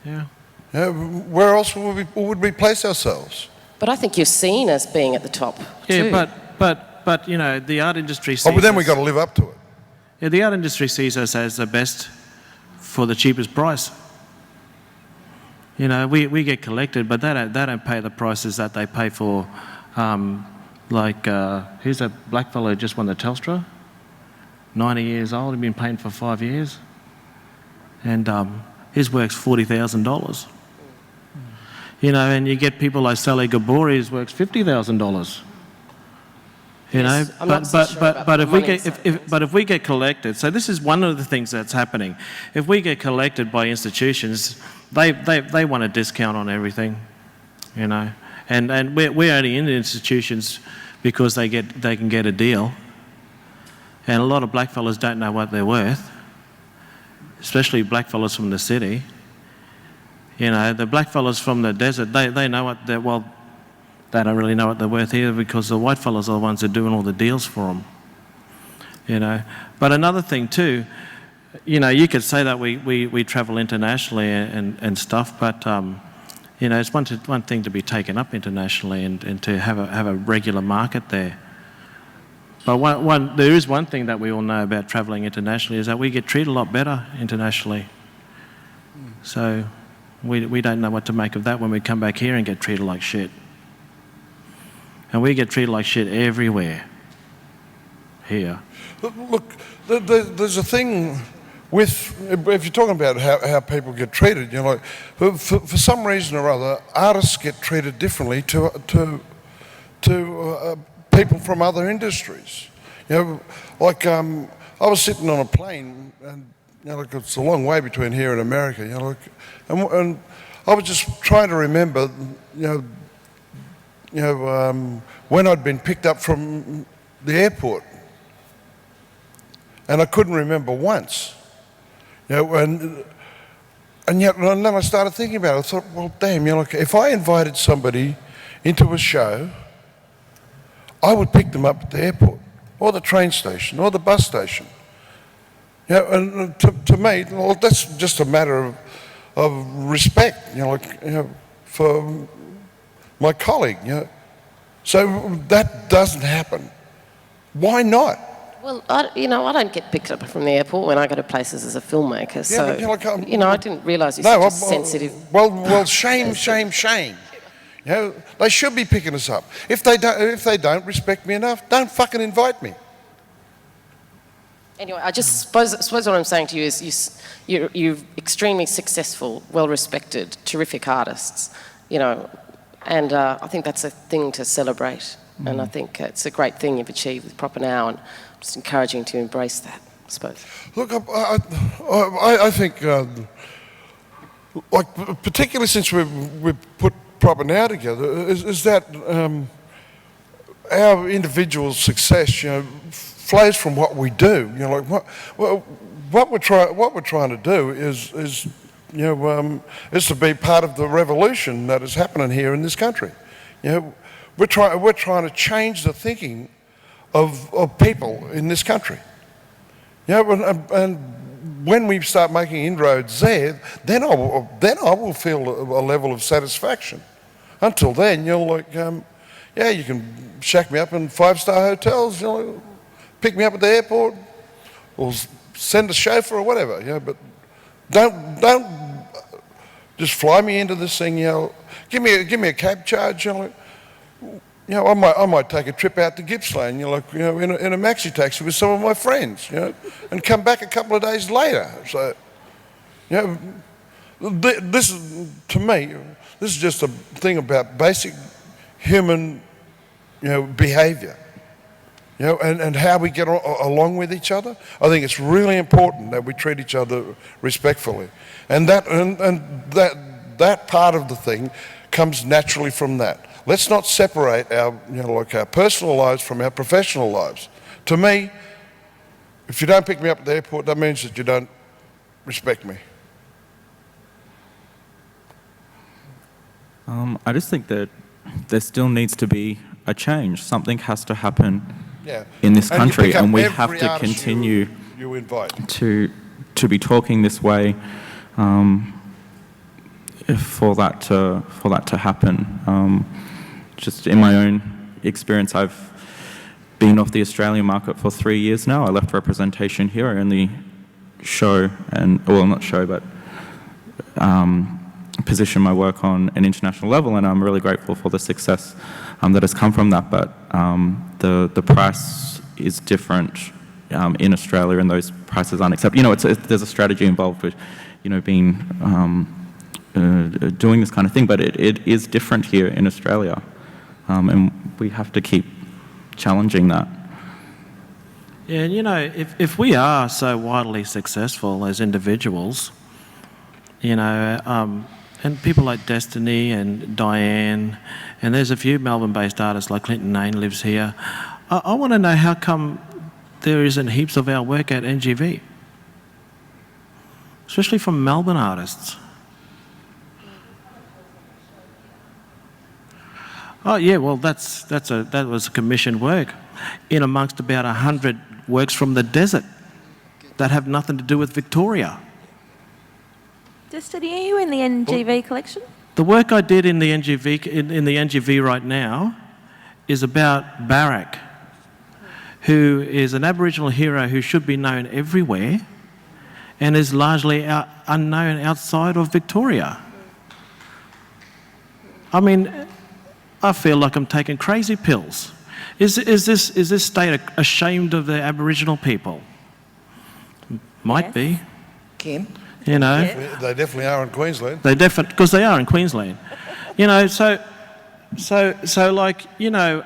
Yeah. Where else would we place ourselves? But I think you're seen as being at the top, too. Yeah, but the art industry sees but then we've got to live up to it. Yeah, the art industry sees us as the best for the cheapest price. We get collected, but they don't pay the prices that they pay for. Here's a black fellow who just won the Telstra, 90 years old, he'd been paying for 5 years, and his work's $40,000. And you get people like Sally Gabori, whose work's $50,000. Yes, I'm not so sure about but the if we money get if we get collected, so this is one of the things that's happening. If we get collected by institutions, they want a discount on everything, and we're only in the institutions because they can get a deal, and a lot of blackfellas don't know what they're worth, especially blackfellas from the city. The blackfellas from the desert, they know what they're, well, they don't really know what they're worth either, because the white fellas are the ones that are doing all the deals for them. But another thing too, you could say that we travel internationally and stuff, but it's one thing to be taken up internationally and to have a regular market there. But there is one thing that we all know about travelling internationally, is that we get treated a lot better internationally. So we don't know what to make of that when we come back here and get treated like shit. And we get treated like shit everywhere here. Look, there's a thing with, if you're talking about how people get treated, for some reason or other, artists get treated differently to people from other industries. I was sitting on a plane, and it's a long way between here and America. And I was just trying to remember, when I'd been picked up from the airport, and I couldn't remember once. And then I started thinking about it. I thought, well, damn, if I invited somebody into a show, I would pick them up at the airport, or the train station, or the bus station. And to me, well, that's just a matter of respect, for my colleague. So that doesn't happen. Why not? Well, I don't get picked up from the airport when I go to places as a filmmaker. So, I didn't realise you're such a sensitive... Well, shame. They should be picking us up. If they don't respect me enough, don't fucking invite me. Anyway, I just suppose what I'm saying to you is you're extremely successful, well-respected, terrific artists, you know, and I think that's a thing to celebrate. And I think it's a great thing you've achieved with proppaNOW, and I'm just encouraging to embrace that, I suppose. Look, I think, like, particularly since we've put proppaNOW together, is that our individual success, you know, flows from what we do. You know, like what we're trying to do is you know, is to be part of the revolution that is happening here in this country. You know, we're trying to change the thinking of people in this country. You know, and when we start making inroads there, then I will feel a level of satisfaction. Until then, you're like, yeah, you can shack me up in 5-star hotels, you know, pick me up at the airport, or send a chauffeur or whatever, you know, but don't just fly me into this thing, you know. Give me a cab charge, you know. You know, I might take a trip out to Gippsland, you know, in a maxi taxi with some of my friends, you know, and come back a couple of days later. So, you know, this is, to me, this is just a thing about basic human, you know, behaviour, you know, and how we get along with each other. I think it's really important that we treat each other respectfully, and that part of the thing comes naturally from that. Let's not separate our, you know, like our personal lives from our professional lives. To me, if you don't pick me up at the airport, that means that you don't respect me. I just think that there still needs to be a change. Something has to happen in this country, and we have to continue you invite to be talking this way for that to happen. Just in my own experience, I've been off the Australian market for 3 years now. I left representation here. I only show but position my work on an international level, and I'm really grateful for the success that has come from that. But the price is different in Australia, and those prices aren't acceptable. You know, there's a strategy involved with, you know, being doing this kind of thing, but it is different here in Australia. And we have to keep challenging that. Yeah, and you know, if we are so widely successful as individuals, you know, and people like Destiny and Diane, and there's a few Melbourne-based artists like Clinton Nain lives here, I want to know how come there isn't heaps of our work at NGV, especially from Melbourne artists. Oh yeah, well that was commissioned work in amongst about 100 works from the desert that have nothing to do with Victoria. Destiny, are you in the NGV collection? The work I did in the NGV in the NGV right now is about Barak, who is an Aboriginal hero who should be known everywhere and is largely unknown outside of Victoria. I mean, I feel like I'm taking crazy pills. Is this state ashamed of the Aboriginal people? Might be. Kim? You know. They definitely are in Queensland. Because they are in Queensland. You know, so like, you know,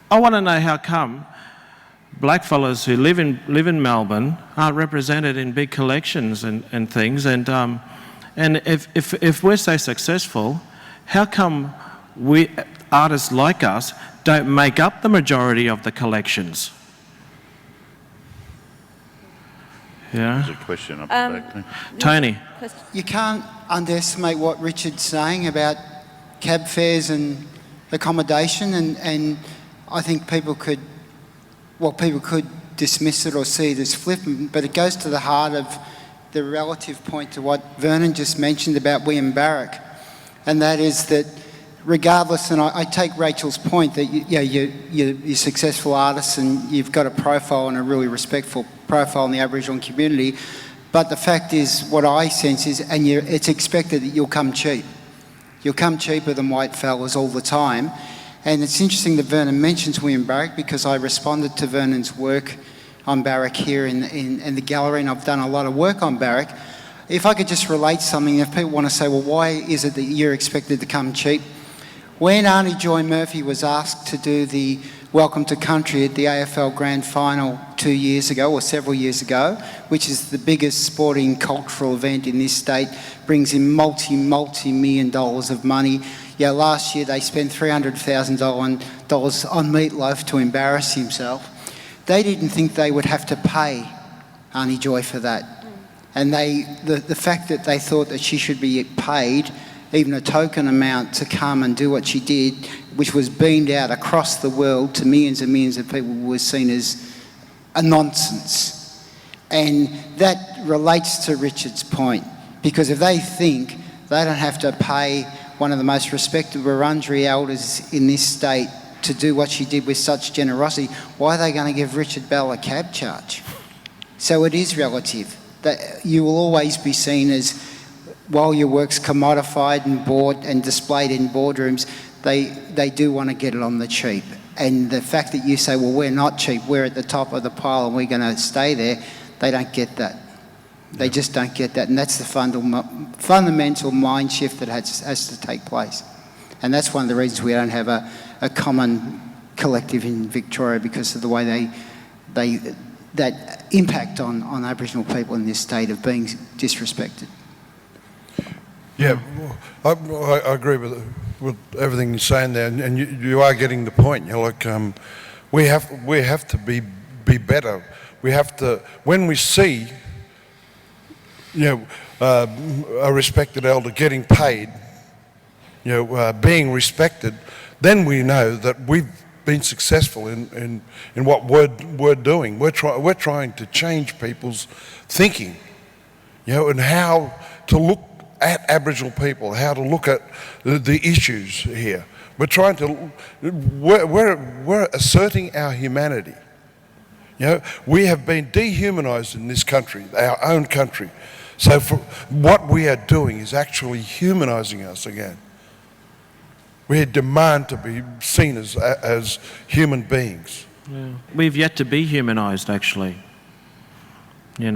I want to know how come black fellas who live in Melbourne aren't represented in big collections and things, and if we're so successful, how come we artists like us don't make up the majority of the collections? Yeah. There's a question up back there. Tony. You can't underestimate what Richard's saying about cab fares and accommodation, and I think people could dismiss it or see it as flippant, but it goes to the heart of the relative point to what Vernon just mentioned about William Barak, and that is that regardless, and I take Rachel's point that you're successful artists and you've got a profile and a really respectful profile in the Aboriginal community, but the fact is, what I sense is, and it's expected that you'll come cheap. You'll come cheaper than white fellas all the time. And it's interesting that Vernon mentions William Barak, because I responded to Vernon's work on barrack here in the gallery, and I've done a lot of work on barrack. If I could just relate something, if people want to say, well, why is it that you're expected to come cheap? When Auntie Joy Murphy was asked to do the Welcome to Country at the AFL Grand Final 2 years ago, or several years ago, which is the biggest sporting cultural event in this state, brings in multi-million dollars of money. Yeah, last year they spent $300,000 on Meatloaf to embarrass himself. They didn't think they would have to pay Auntie Joy for that. And the fact that they thought that she should be paid even a token amount to come and do what she did, which was beamed out across the world to millions and millions of people, was seen as a nonsense. And that relates to Richard's point, because if they think they don't have to pay one of the most respected Wurundjeri elders in this state to do what she did with such generosity, why are they going to give Richard Bell a cab charge? So it is relative. That you will always be seen as, while your work's commodified and bought and displayed in boardrooms, they do want to get it on the cheap. And the fact that you say, well, we're not cheap, we're at the top of the pile and we're going to stay there, they don't get that. They just don't get that. And that's the fundamental mind shift that has to take place. And that's one of the reasons we don't have a common collective in Victoria, because of the way that impact on Aboriginal people in this state of being disrespected. Yeah, I agree with everything you're saying there, and you are getting the point. You're like, we have to be better. We have to, when we see, a respected elder getting paid, being respected, then we know that we've been successful in what we're doing. We're trying to change people's thinking, and how to look at Aboriginal people, how to look at the issues here. We're trying to, we're asserting our humanity. We have been dehumanised in this country, our own country. So what we are doing is actually humanising us again. We demand to be seen as human beings. Yeah. We've yet to be humanised, actually. We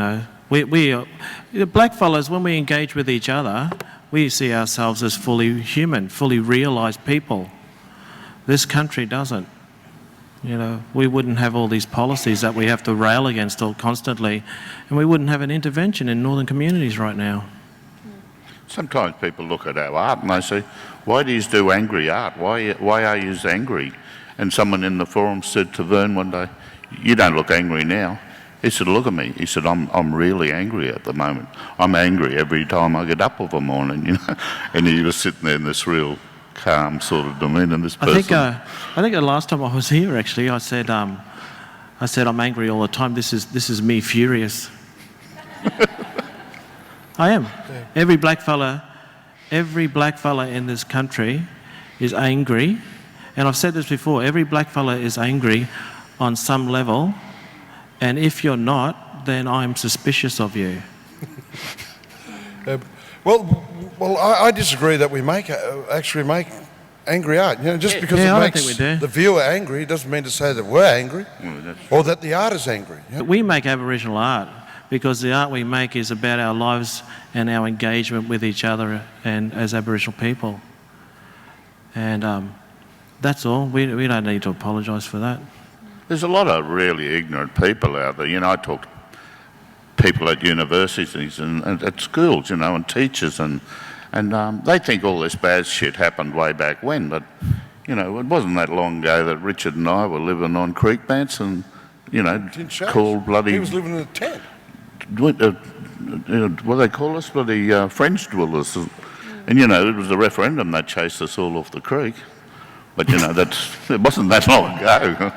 black fellas, when we engage with each other, we see ourselves as fully human, fully realised people. This country doesn't. We wouldn't have all these policies that we have to rail against all constantly, and we wouldn't have an intervention in northern communities right now. Sometimes people look at our art and they say, why do you do angry art? Why are you angry? And someone in the forum said to Vern one day, you don't look angry now. He said, look at me. He said, I'm really angry at the moment. I'm angry every time I get up of a morning, And he was sitting there in this real calm sort of demeanour. This person. I think the last time I was here, actually, I said I'm angry all the time. This is me furious. I am. Yeah. Every black fella in this country is angry, and I've said this before. Every black fella is angry on some level. And if you're not, then I'm suspicious of you. I disagree that we actually make angry art. Just because it makes the viewer angry doesn't mean to say that we're angry or that the art is angry. We make Aboriginal art because the art we make is about our lives and our engagement with each other and as Aboriginal people. And that's all. We don't need to apologise for that. There's a lot of really ignorant people out there. I talk to people at universities and at schools, and teachers, and they think all this bad shit happened way back when, but, it wasn't that long ago that Richard and I were living on creek banks and, called bloody... He was living in a tent. What do they call us? Bloody French dwellers. And, it was the referendum that chased us all off the creek. But, it wasn't that long ago.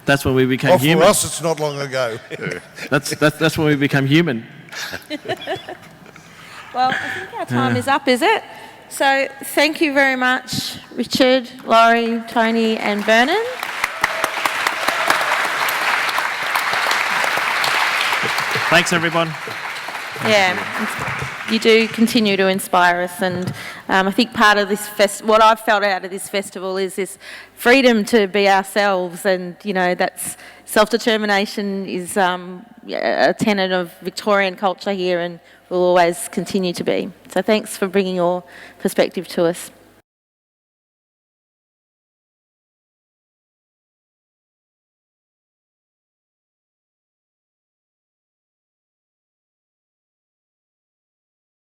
That's when we became human. For us, it's not long ago. That's when we become human. Well, I think our time is up, is it? So thank you very much, Richard, Laurie, Tony and Vernon. Thanks, everyone. Yeah. You do continue to inspire us, and I think part of this what I've felt out of this festival is this freedom to be ourselves, and that's self-determination is a tenet of Victorian culture here, and will always continue to be. So thanks for bringing your perspective to us.